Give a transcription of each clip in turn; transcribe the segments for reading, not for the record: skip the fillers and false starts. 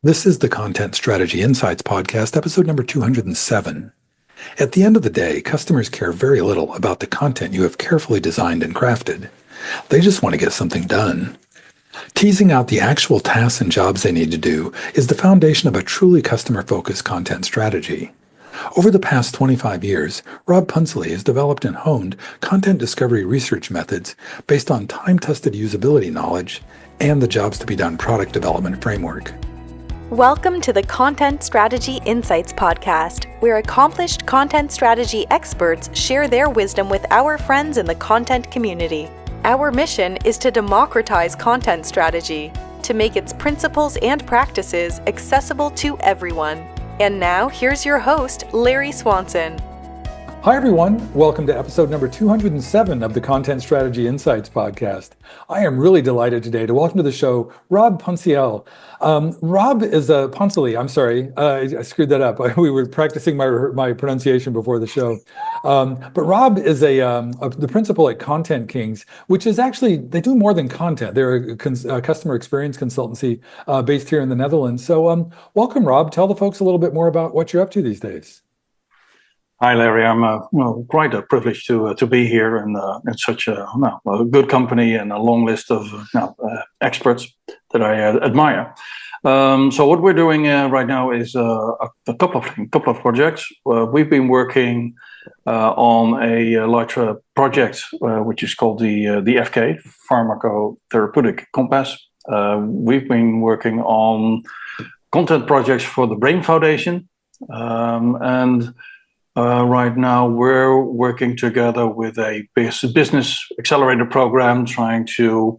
This is the Content Strategy Insights Podcast, episode number 207. At the end of the day, customers care very little about the content you have carefully designed and crafted. They just want to get something done. Teasing out the actual tasks and jobs they need to do is the foundation of a truly customer-focused content strategy. Over the past 25 years, Rob Punselie has developed and honed content discovery research methods based on time-tested usability knowledge and the jobs-to-be-done product development framework. Welcome to the Content Strategy Insights Podcast, where accomplished content strategy experts share their wisdom with our friends in the content community. Our mission is to democratize content strategy, to make its principles and practices accessible to everyone. And now, here's your host, Larry Swanson. Hi, everyone. Welcome to episode number 207 of the Content Strategy Insights Podcast. I am really delighted today to welcome to the show Rob Punselie. Rob is a Punselie. I'm sorry, I screwed that up. We were practicing my pronunciation before the show. But Rob is the principal at Content Kings, which is actually, they do more than content. They're a customer experience consultancy based here in the Netherlands. So welcome, Rob. Tell the folks a little bit more about what you're up to these days. Hi, Larry. I'm quite a privilege to be here in such a good company and a long list of experts that I admire. So what we're doing right now is a couple of projects. We've been working on a larger project which is called the FK Pharmacotherapeutic Compass. We've been working on content projects for the Brain Foundation, and right now, we're working together with a business accelerator program, trying to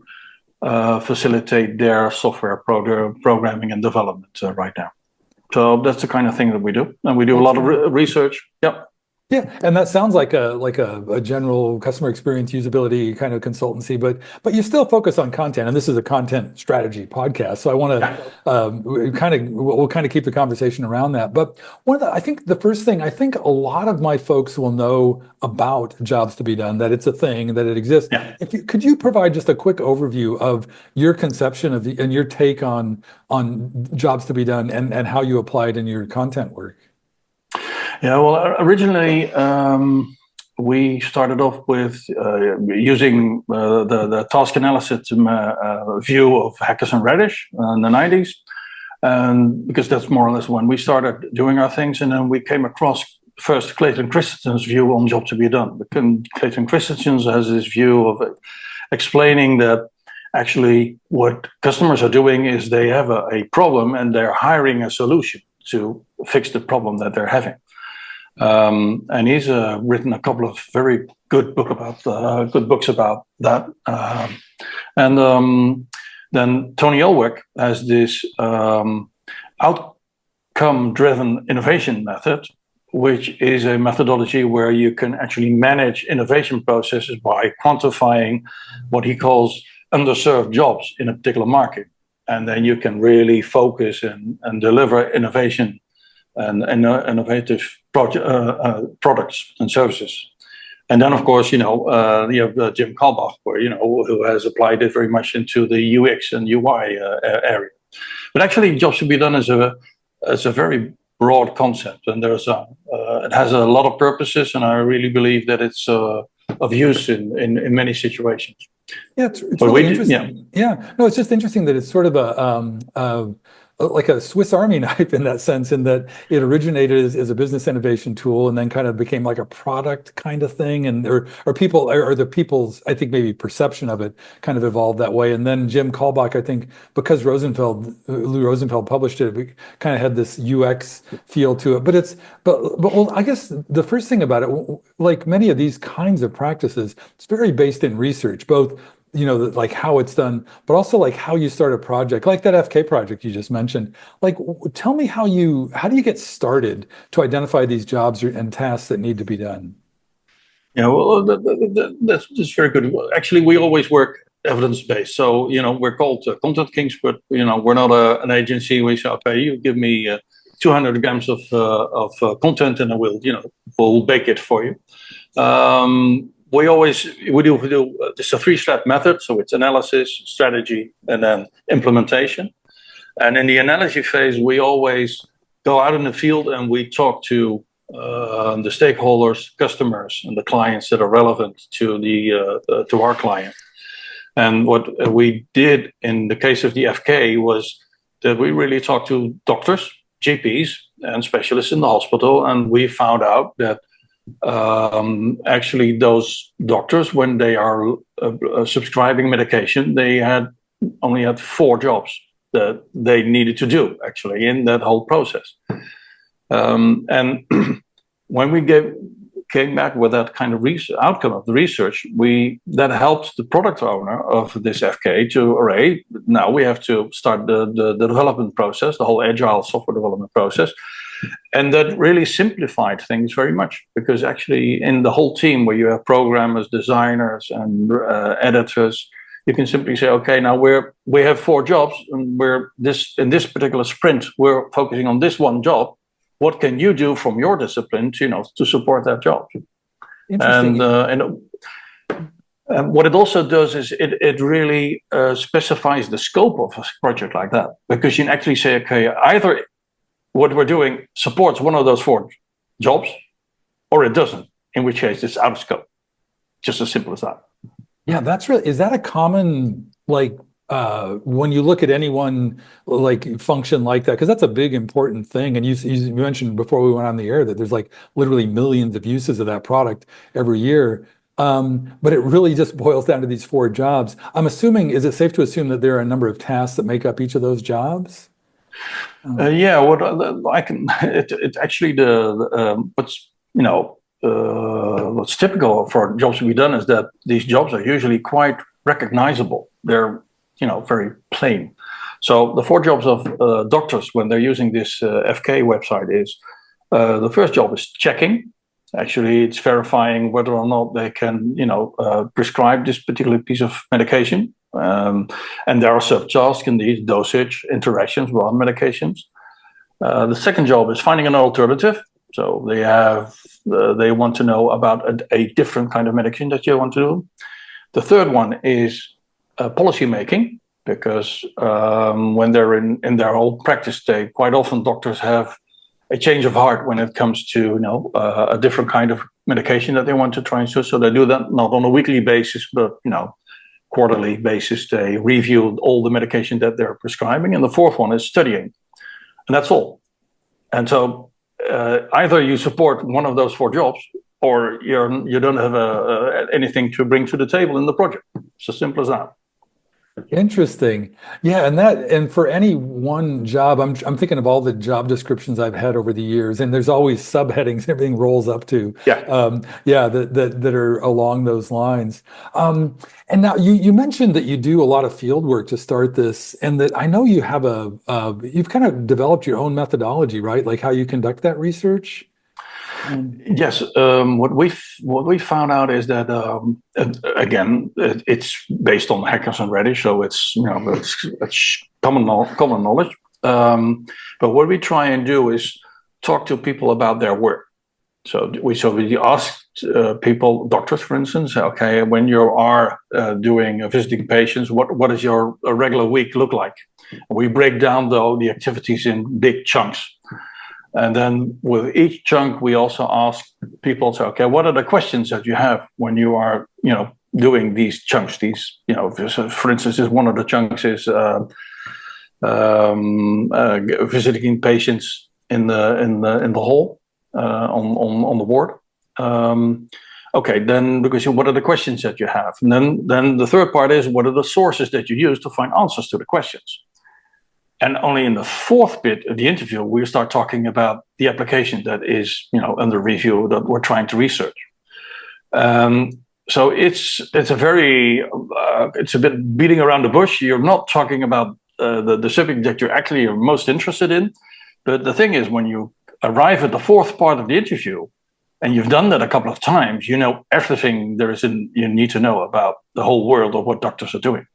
facilitate their software programming and development right now. So that's the kind of thing that we do, and we do a lot of research. Yep. Yeah, and that sounds like a general customer experience usability kind of consultancy, but you still focus on content, and this is a content strategy podcast. So I want to we'll kind of keep the conversation around that. But I think the first thing, I think a lot of my folks will know about jobs to be done, that it's a thing, that it exists. Yeah. Could you provide just a quick overview of your conception of and your take on jobs to be done and how you apply it in your content work? Yeah, well, originally we started off with using the task analysis view of Hackers and Radish in the 90s, and because that's more or less when we started doing our things, and then we came across first Clayton Christensen's view on job to be done. Clayton Christensen has this view of explaining that actually what customers are doing is they have a problem and they're hiring a solution to fix the problem that they're having. And he's written a couple of very good books about that. And then Tony Elwick has this outcome-driven innovation method, which is a methodology where you can actually manage innovation processes by quantifying what he calls underserved jobs in a particular market. And then you can really focus and deliver innovation and innovative products and services. And then, of course, you have Jim Kalbach, who has applied it very much into the UX and UI area. But actually, jobs to be done is a very broad concept, and it has a lot of purposes, and I really believe that it's of use in many situations. Yeah, it's really interesting. Yeah, no, it's just interesting that it's sort of like a Swiss Army knife in that sense, in that it originated as a business innovation tool and then kind of became like a product kind of thing, and or the people's, I think, maybe perception of it kind of evolved that way. And then Jim Kalbach, I think, because Lou Rosenfeld published it, we kind of had this UX feel to it. But I guess the first thing about it, like many of these kinds of practices, it's very based in research, both like how it's done, but also like how you start a project, like that FK project you just mentioned. Like, tell me how do you get started to identify these jobs and tasks that need to be done? Yeah, well, that's very good. Actually, we always work evidence-based. So, we're called Content Kings, but, we're not an agency. We say, okay, you give me 200 grams of content and I will, we'll bake it for you. We do this a 3-step method, so it's analysis, strategy, and then implementation. And in the analogy phase, we always go out in the field and we talk to the stakeholders, customers, and the clients that are relevant to to our client. And what we did in the case of the FK was that we really talked to doctors, GPs, and specialists in the hospital, and we found out that actually those doctors, when they are subscribing medication, they only had 4 jobs that they needed to do actually in that whole process. And when we came back with that kind of outcome of the research, that helped the product owner of this FK to array. Now we have to start the development process, the whole agile software development process. And that really simplified things very much, because actually in the whole team where you have programmers, designers, and editors, you can simply say, okay, now we have 4 jobs, and in this particular sprint, we're focusing on this one job. What can you do from your discipline to support that job? Interesting. And what it also does is it really specifies the scope of a project like that, because you can actually say, okay, either what we're doing supports one of those 4 jobs, or it doesn't, in which case it's out of scope. Just as simple as that. Yeah, is that a common, when you look at any one function like that, because that's a big important thing. And you mentioned before we went on the air that there's literally millions of uses of that product every year. But it really just boils down to these 4 jobs. I'm assuming, is it safe to assume that there are a number of tasks that make up each of those jobs? Yeah, it's actually what's typical for jobs to be done is that these jobs are usually quite recognizable. They're very plain. So the 4 jobs of doctors when they're using this FK website is the first job is checking. Actually, it's verifying whether or not they can prescribe this particular piece of medication. And there are subtasks in these: dosage, interactions with other medications. The second job is finding an alternative. So they want to know about a different kind of medication that you want to do. The third one is policy making, because when they're in their whole practice, quite often doctors have a change of heart when it comes to a different kind of medication that they want to try and choose. So they do that not on a weekly basis, but quarterly basis. They review all the medication that they're prescribing. And the fourth one is studying, and that's all. And so either you support one of those 4 jobs, or you don't have anything to bring to the table in the project. It's as simple as that. Interesting. Yeah, and for any one job, I'm thinking of all the job descriptions I've had over the years, and there's always subheadings everything rolls up to. That are along those lines. And now you mentioned that you do a lot of field work to start this, and that I know you have you've kind of developed your own methodology, right? Like how you conduct that research. Yes. What we found out is that again, it's based on Hackers and Reddish, so it's common knowledge. But what we try and do is talk to people about their work. So we asked people, doctors, for instance, okay, when you are visiting patients, what does your regular week look like? We break down the activities in big chunks. And then with each chunk, we also ask people, so, okay, what are the questions that you have when you are, doing these chunks? These, for instance, one of the chunks is visiting patients in the hall on the ward. Okay, then because what are the questions that you have? And then the third part is, what are the sources that you use to find answers to the questions? And only in the fourth bit of the interview, we start talking about the application that is, under review that we're trying to research. So it's a bit beating around the bush. You're not talking about the subject that you're actually most interested in. But the thing is, when you arrive at the fourth part of the interview, and you've done that a couple of times, you know everything you need to know about the whole world of what doctors are doing.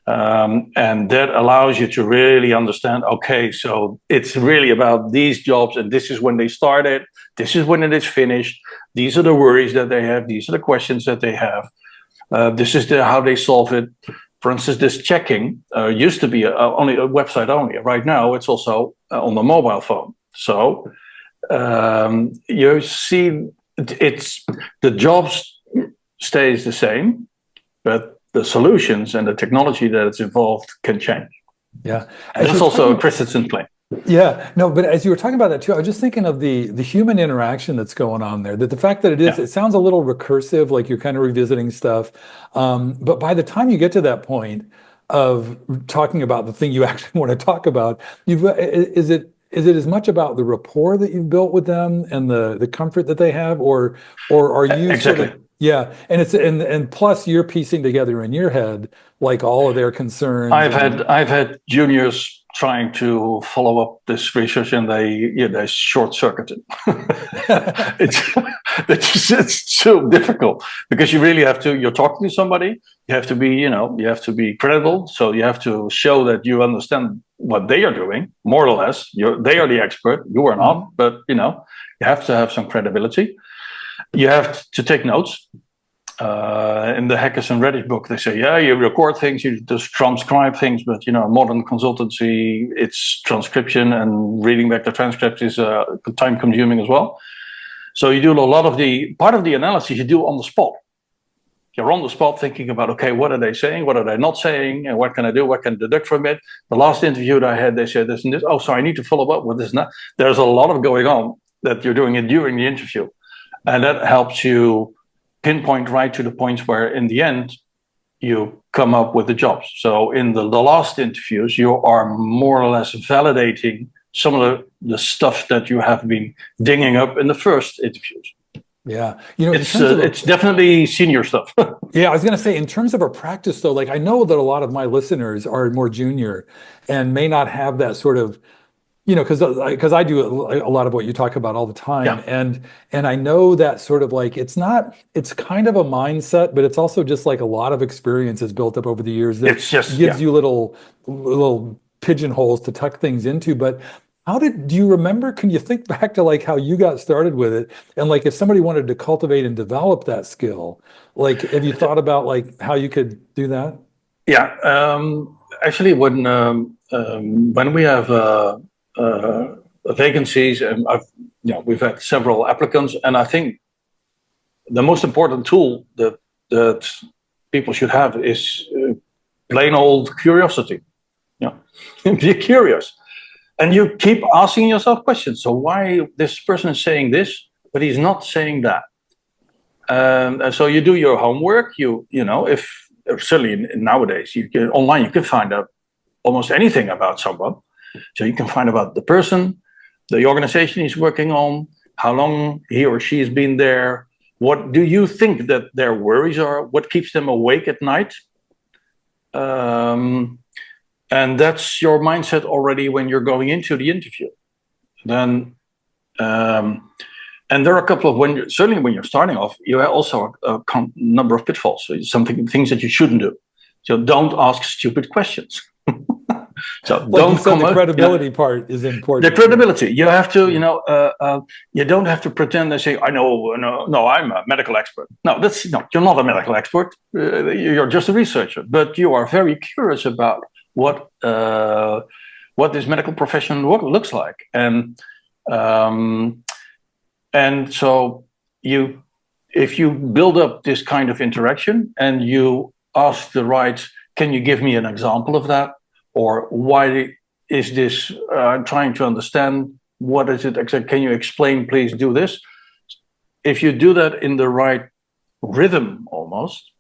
And that allows you to really understand, okay, so it's really about these jobs, and this is when they started, this is when it is finished, these are the worries that they have, these are the questions that they have, this is how they solve it. For instance, this checking used to be only a website only. Right now, it's also on the mobile phone. So you see, it's the jobs stays the same, but the solutions and the technology that it's involved can change. Yeah, and that's also a Christensen claim. Yeah, no, but as you were talking about that too, I was just thinking of the human interaction that's going on there. That the fact that it sounds a little recursive, like you're kind of revisiting stuff. But by the time you get to that point of talking about the thing you actually want to talk about, is it as much about the rapport that you've built with them and the comfort that they have, or are you exactly? Sort of, yeah, and it's and plus you're piecing together in your head like all of their concerns. I've had juniors trying to follow up this research, and they short circuited. it's so difficult because you really have to. You're talking to somebody. You have to be credible. So you have to show that you understand what they are doing, more or less. They are the expert. You are not, but you have to have some credibility. You have to take notes. In the Hackers and Reddit book, they say, you record things, you just transcribe things, but modern consultancy, it's transcription, and reading back the transcript is time consuming as well. So you do a lot of part of the analysis you do on the spot. You're on the spot thinking about, okay, what are they saying? What are they not saying? And what can I do? What can I deduct from it? The last interview that I had, they said this and this. Oh, so I need to follow up with this and that. There's a lot of going on that you're doing it during the interview. And that helps you pinpoint right to the points where in the end you come up with the jobs. So in the last interviews, you are more or less validating some of the stuff that you have been dinging up in the first interviews. Yeah, it's definitely senior stuff. Yeah, I was going to say, in terms of our practice, though, like I know that a lot of my listeners are more junior and may not have that sort of, because I do a lot of what you talk about all the time, and I know that sort of like it's kind of a mindset, but it's also just like a lot of experience is built up over the years that gives you little pigeonholes to tuck things into. But do you remember, can you think back to like how you got started with it? And like if somebody wanted to cultivate and develop that skill, like have you thought about like how you could do that? Yeah, actually when we have vacancies, and we've had several applicants, and I think the most important tool that people should have is plain old curiosity. Be curious. And you keep asking yourself questions. So why this person is saying this, but he's not saying that? And so you do your homework. If certainly nowadays online you can find out almost anything about someone. So you can find about the person, the organization he's working on, how long he or she has been there. What do you think that their worries are? What keeps them awake at night? And that's your mindset already when you're going into the interview. Then, and there are a couple of certainly when you're starting off, you have also a number of pitfalls. So things that you shouldn't do. So don't ask stupid questions. So like don't come the credibility part is important. The credibility, you have to, you don't have to pretend and say, no, I'm a medical expert. No, you're not a medical expert. You're just a researcher, but you are very curious about what this medical profession looks like, and so if you build up this kind of interaction and you ask can you give me an example of that, or why is this? I'm trying to understand what is it exactly. Can you explain? Please do this. If you do that in the right rhythm, almost,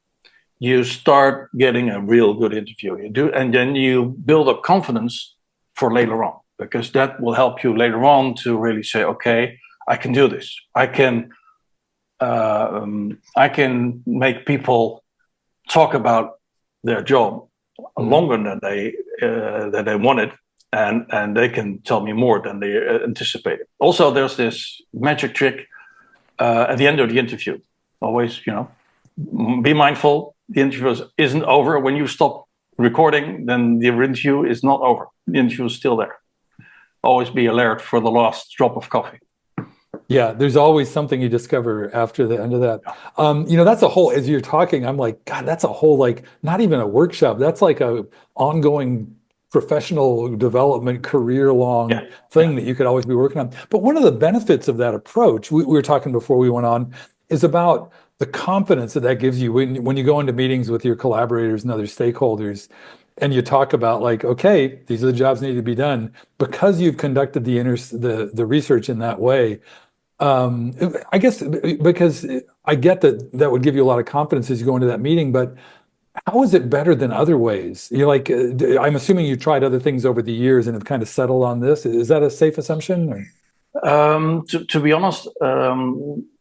you start getting a real good interview. And then you build up confidence for later on, because that will help you later on to really say, okay, I can do this. I can make people talk about their job longer than they wanted, and they can tell me more than they anticipated. Also, there's this magic trick at the end of the interview. Always, be mindful. The interview isn't over. When you stop recording, then the interview is not over. The interview is still there. Always be alert for the last drop of coffee. Yeah, there's always something you discover after the end of that. That's a whole, as you're talking, I'm like, God, that's a whole, like, not even a workshop. That's like a ongoing professional development, career-long Yeah, thing that you could always be working on. But one of the benefits of that approach, we were talking before we went on, is about the confidence that that gives you when you go into meetings with your collaborators and other stakeholders, and you talk about like, okay, these are the jobs that need to be done because you've conducted the research in that way. I guess because I get that that would give you a lot of confidence as you go into that meeting, but how is it better than other ways? You're like, I'm assuming you tried other things over the years and have kind of settled on this. Is that a safe assumption? Or? To be honest,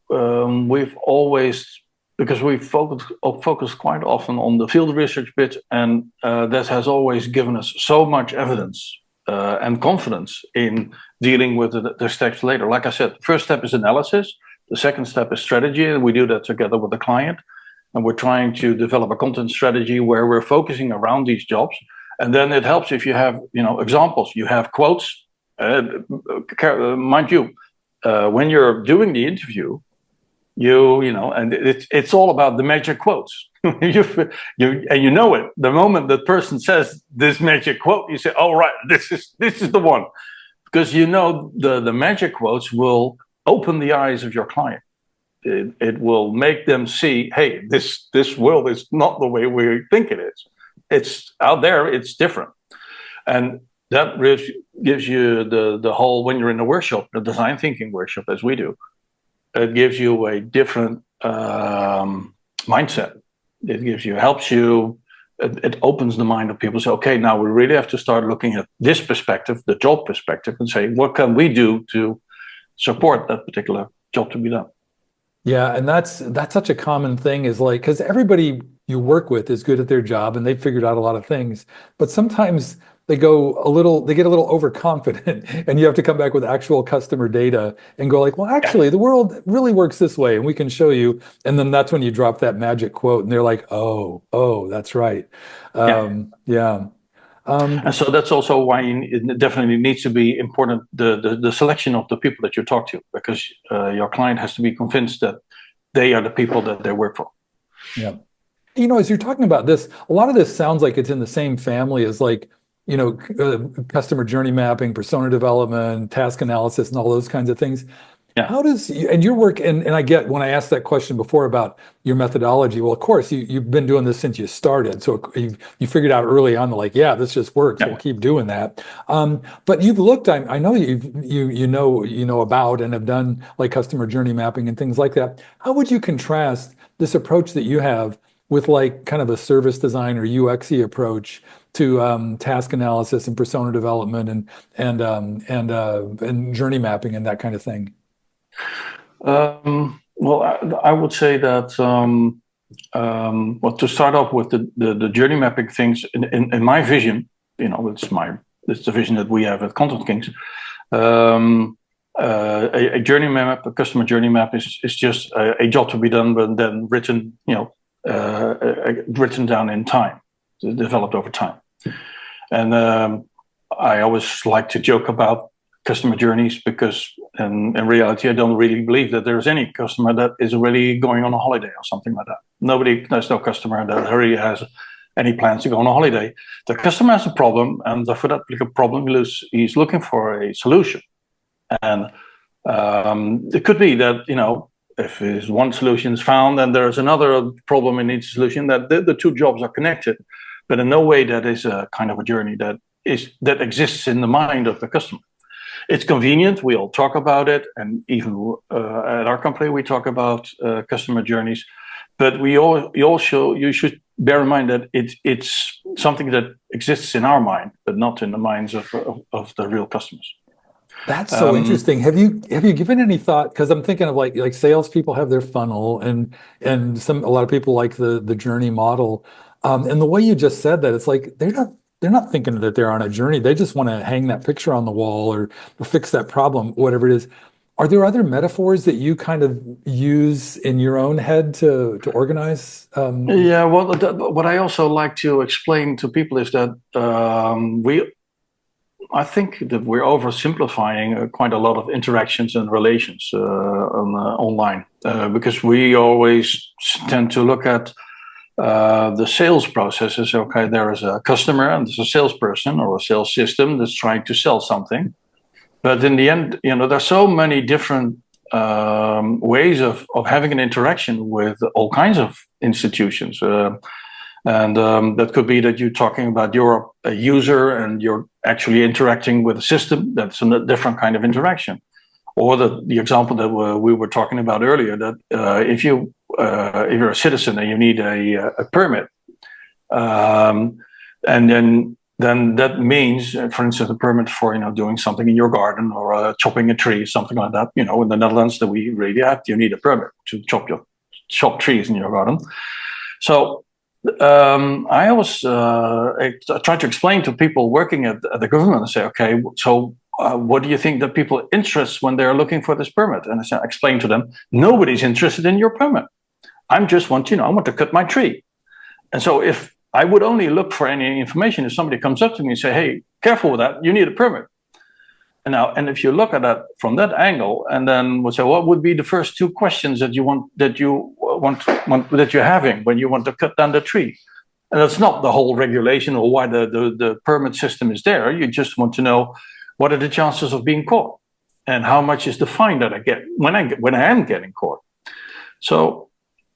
we've always, because we focused quite often on the field research bit, and that has always given us so much evidence and confidence in dealing with the steps later. Like I said, the first step is analysis. The second step is strategy, and we do that together with the client. And we're trying to develop a content strategy where we're focusing around these jobs. And then it helps if you have, examples, you have quotes. Mind you, when you're doing the interview, and it's all about the magic quotes. and you know it. The moment the person says this magic quote, you say, "Oh, right, this is the one," because the magic quotes will open the eyes of your client. It will make them see, hey, this world is not the way we think it is. It's out there, it's different. And that gives you the whole, when you're in a workshop, the design thinking workshop, as we do, it gives you a different mindset. Helps you, it opens the mind of people. Say, okay, now we really have to start looking at this perspective, the job perspective, and say, what can we do to support that particular job to be done? Yeah, and that's such a common thing is like, because everybody you work with is good at their job and they've figured out a lot of things, but sometimes they get a little overconfident and you have to come back with actual customer data and go like, well, actually, the world really works this way and we can show you. And then that's when you drop that magic quote and they're like, oh, that's right. Yeah. And so that's also why it definitely needs to be important, the selection of the people that you talk to, because your client has to be convinced that they are the people that they work for. Yeah. As you're talking about this, a lot of this sounds like it's in the same family as like, customer journey mapping, persona development, task analysis, and all those kinds of things. Yeah. How does and your work, and I get when I asked that question before about your methodology, well, of course, you've been doing this since you started. So you figured out early on, like, yeah, this just works. Yeah. We'll keep doing that. But you've looked, I know you know about and have done like customer journey mapping and things like that. How would you contrast this approach that you have with like kind of a service design or UX-y approach to task analysis and persona development and journey mapping and that kind of thing? Well, I would say that to start off with the journey mapping things in my vision, it's the vision that we have at Content Kings. A journey map, a customer journey map, is just a job to be done, but then written down in time, developed over time. And I always like to joke about customer journeys because in reality, I don't really believe that there's any customer that is really going on a holiday or something like that. There's no customer that really has any plans to go on a holiday. The customer has a problem, and for that particular problem, he's looking for a solution. And it could be that, if his one solution is found and there's another problem in each solution, that the two jobs are connected, but in no way that is a kind of a journey that exists in the mind of the customer. It's convenient. We all talk about it, and even at our company, we talk about customer journeys. But you should bear in mind that it's something that exists in our mind, but not in the minds of the real customers. That's so interesting. Have you given any thought? Because I'm thinking of like salespeople have their funnel, and a lot of people like the journey model. And the way you just said that, it's like they're not thinking that they're on a journey. They just want to hang that picture on the wall or fix that problem, whatever it is. Are there other metaphors that you kind of use in your own head to organize? Yeah, well, what I also like to explain to people is that I think that we're oversimplifying quite a lot of interactions and relations online because we always tend to look at the sales processes. Okay, there is a customer and there's a salesperson or a sales system that's trying to sell something. But in the end, there's so many different ways of having an interaction with all kinds of institutions. And that could be that you're talking about you're a user and you're actually interacting with a system. That's a different kind of interaction. Or the example that we were talking about earlier, that if you're a citizen and you need a permit, and then that means, for instance, a permit for doing something in your garden or chopping a tree, something like that. In the Netherlands, that we really have, you need a permit to chop trees in your garden. So I always try to explain to people working at the government and say, okay, so what do you think that people interest when they're looking for this permit? And I explain to them, nobody's interested in your permit. I want to cut my tree. And so if I would only look for any information if somebody comes up to me and say, hey, careful with that, you need a permit. And if you look at that from that angle, and then we'll say, what would be the first two questions that you're having when you want to cut down the tree? And that's not the whole regulation or why the permit system is there. You just want to know, what are the chances of being caught, and how much is the fine that I get when I am getting caught? So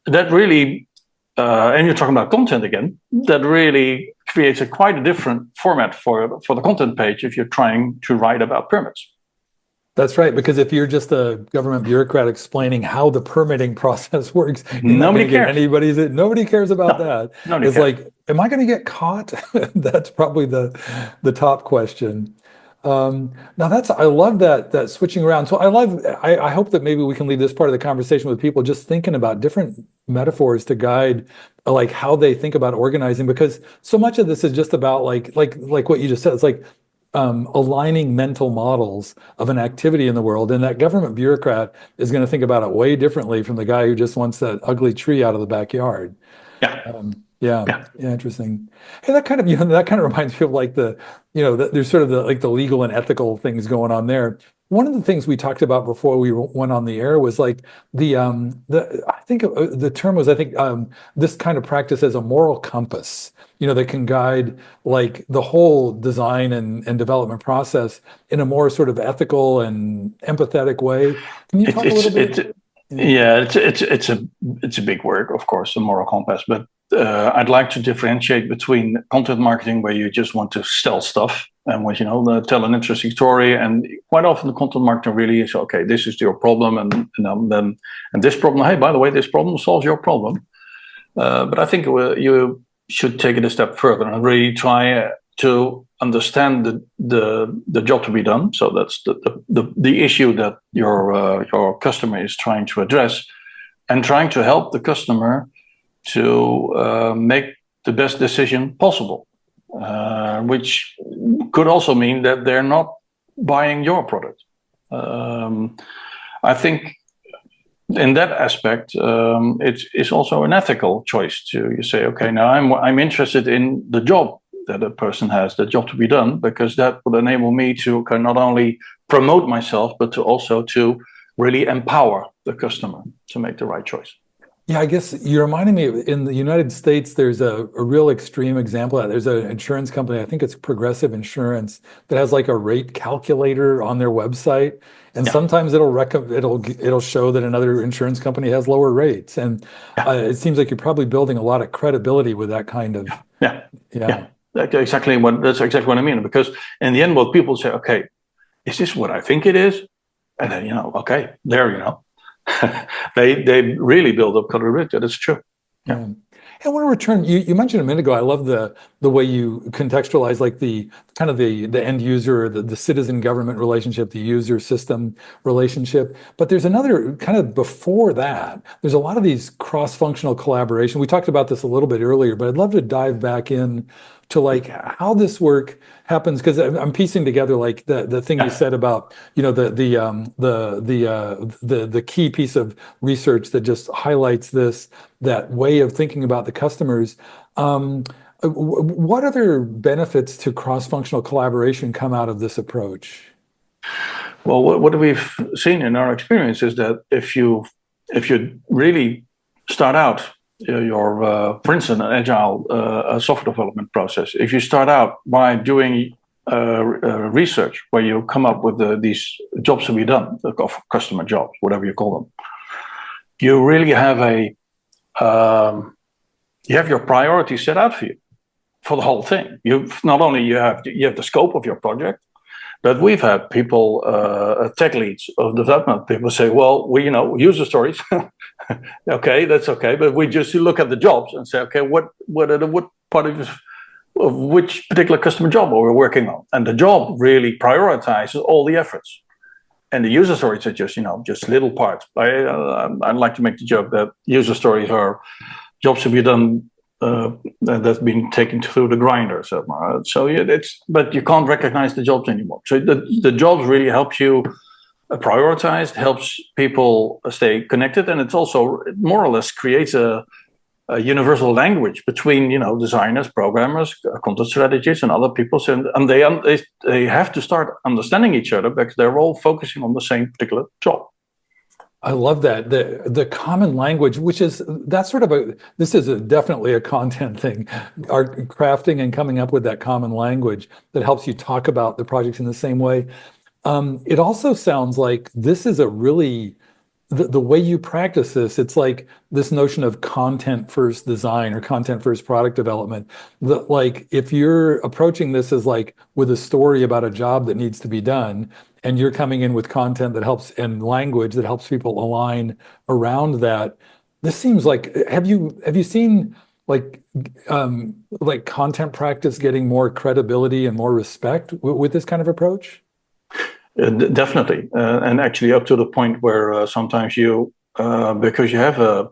that really, and you're talking about content again, that really creates quite a different format for the content page if you're trying to write about permits. That's right, because if you're just a government bureaucrat explaining how the permitting process works, nobody cares. Nobody cares about that. It's cares. Like, am I going to get caught? That's probably the top question. Now I love that switching around. So I hope that maybe we can leave this part of the conversation with people just thinking about different metaphors to guide like how they think about organizing, because so much of this is just about like what you just said. It's like aligning mental models of an activity in the world, and that government bureaucrat is going to think about it way differently from the guy who just wants that ugly tree out of the backyard. Yeah, interesting. Hey, that kind of reminds me of like there's sort of the legal and ethical things going on there. One of the things we talked about before we went on the air was like I think the term was this kind of practice as a moral compass, that can guide like the whole design and development process in a more sort of ethical and empathetic way. Can you talk a little bit? It's a big word, of course, a moral compass, but I'd like to differentiate between content marketing, where you just want to sell stuff and tell an interesting story, and quite often the content marketing really is, okay, this is your problem, and this problem, hey, by the way, this problem solves your problem. But I think you should take it a step further and really try to understand the job to be done. So that's the issue that your customer is trying to address, and trying to help the customer to make the best decision possible, which could also mean that they're not buying your product. I think in that aspect, it's also an ethical choice to say, okay, now I'm interested in the job that a person has, the job to be done, because that will enable me to not only promote myself, but to also to really empower the customer to make the right choice. Yeah, I guess you're reminding me, in the United States, there's a real extreme example of that. There's an insurance company, I think it's Progressive Insurance, that has like a rate calculator on their website. And sometimes it'll show that another insurance company has lower rates. And it seems like you're probably building a lot of credibility with that kind of. That's exactly what I mean. Because in the end, what people say, okay, is this what I think it is? And then, okay, they really build up credibility. That's true. Yeah. I want to return. You mentioned a minute ago, I love the way you contextualize like the kind of the end user, the citizen government relationship, the user system relationship. But there's another kind of before that. There's a lot of these cross-functional collaboration. We talked about this a little bit earlier, but I'd love to dive back in to like how this work happens, because I'm piecing together like the thing you said about the key piece of research that just highlights that way of thinking about the customers. What other benefits to cross-functional collaboration come out of this approach? Well, what we've seen in our experience is that if you really start out your, for instance, an agile software development process, if you start out by doing research where you come up with these jobs to be done, of customer jobs, whatever you call them, you really have you have your priorities set out for you for the whole thing. Not only you have the scope of your project, but we've had people, tech leads of development, people say, well, we, user stories. Okay, that's okay. But we just look at the jobs and say, okay, what part of which particular customer job are we working on? And the job really prioritizes all the efforts. And the user stories are just little parts. I like to make the joke that user stories are jobs to be done that's been taken through the grinder. So yeah, but you can't recognize the jobs anymore. So the jobs really help you prioritize, helps people stay connected, and it's also more or less creates a universal language between designers, programmers, content strategists, and other people. And they have to start understanding each other because they're all focusing on the same particular job. I love that. The common language, this is definitely a content thing, crafting and coming up with that common language that helps you talk about the projects in the same way. It also sounds like this is the way you practice this, it's like this notion of content first design or content first product development. Like if you're approaching this as like with a story about a job that needs to be done, and you're coming in with content that helps and language that helps people align around that, this seems like, have you seen like content practice getting more credibility and more respect with this kind of approach? Definitely, and actually up to the point where sometimes because you have a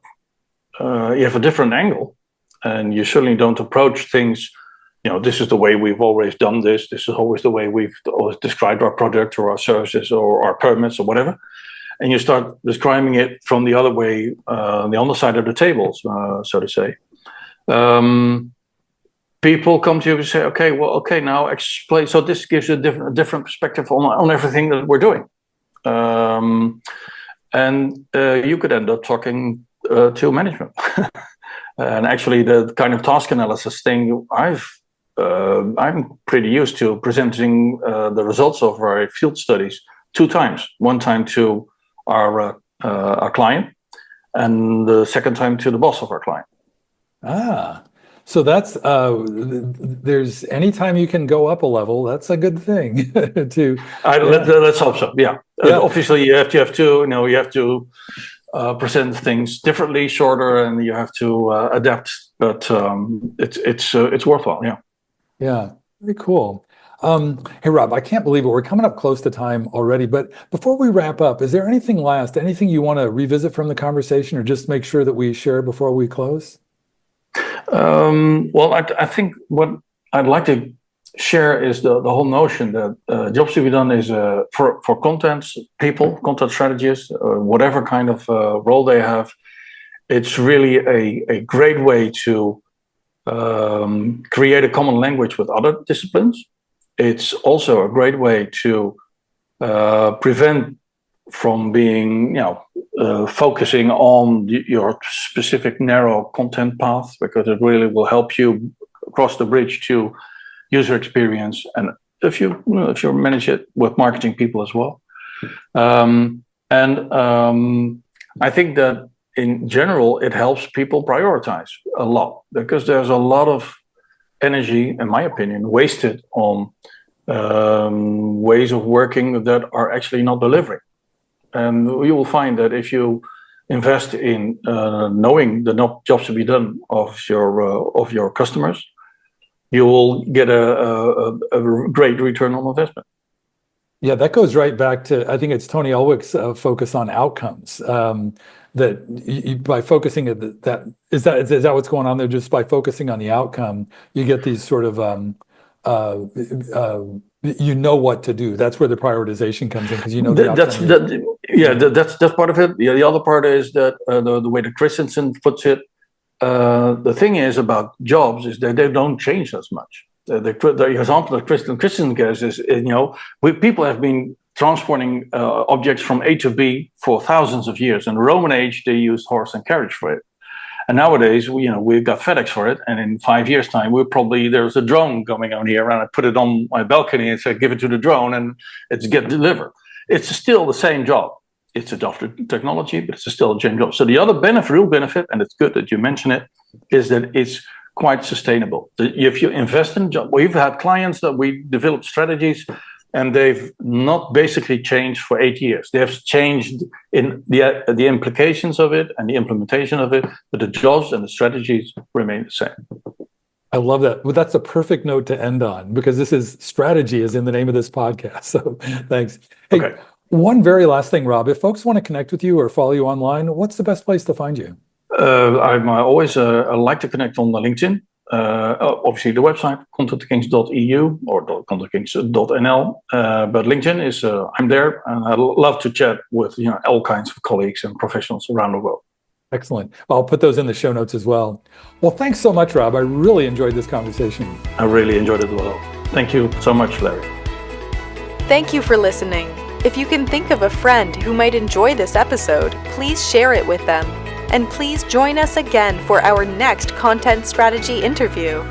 different angle, and you certainly don't approach things. This is the way we've always done this. This is always the way we've always described our product or our services or our permits or whatever. And you start describing it from the other way, the other side of the table, so to say. People come to you and say, okay, now explain. So this gives you a different perspective on everything that we're doing. And you could end up talking to management. And actually the kind of task analysis thing, I'm pretty used to presenting the results of our field studies 2 times. One time to our client, and the second time to the boss of our client. So that's there's anytime you can go up a level, that's a good thing. Let's hope so. Yeah. Obviously, you have to present things differently, shorter, and you have to adapt. But it's worthwhile. Yeah. Yeah. Very cool. Hey Rob, I can't believe it. We're coming up close to time already. But before we wrap up, is there anything you want to revisit from the conversation, or just make sure that we share before we close? Well, I think what I'd like to share is the whole notion that jobs to be done is for content strategists, whatever kind of role they have. It's really a great way to create a common language with other disciplines. It's also a great way to prevent from being, focusing on your specific narrow content path, because it really will help you cross the bridge to user experience, and if you manage it with marketing people as well. I think that in general it helps people prioritize a lot, because there's a lot of energy, in my opinion, wasted on ways of working that are actually not delivering. And you will find that if you invest in knowing the jobs to be done of your customers, you will get a great return on investment. Yeah, that goes right back to, I think it's Tony Elwick's focus on outcomes. That by focusing at that, is that what's going on there? Just by focusing on the outcome, you get these sort of what to do. That's where the prioritization comes in, because that's part of it. Yeah, the other part is that the way that Christensen puts it, the thing is about jobs is that they don't change as much. The example that Christian gives is, people have been transporting objects from A to B for thousands of years. In the Roman age, they used horse and carriage for it. And nowadays, we've got FedEx for it. And in 5 years' time, there's a drone coming on here, and I put it on my balcony and say, give it to the drone, and it's get delivered. It's still the same job. It's a different technology, but it's still a same job. So the other real benefit, and it's good that you mention it, is that it's quite sustainable. If you invest in job, we've had clients that we developed strategies, and they've not basically changed for 8 years. They have changed in the implications of it and the implementation of it, but the jobs and the strategies remain the same. I love that. Well, that's a perfect note to end on, because this is strategy is in the name of this podcast. So thanks. Hey, okay. One very last thing, Rob, if folks want to connect with you or follow you online, what's the best place to find you? I'm always like to connect on LinkedIn. Obviously the website, contactkings.eu or contactkings.nl. But LinkedIn is, I'm there, and I love to chat with all kinds of colleagues and professionals around the world. Excellent. I'll put those in the show notes as well. Well, thanks so much, Rob. I really enjoyed this conversation. I really enjoyed it as well. Thank you so much, Larry. Thank you for listening. If you can think of a friend who might enjoy this episode, please share it with them. And please join us again for our next content strategy interview.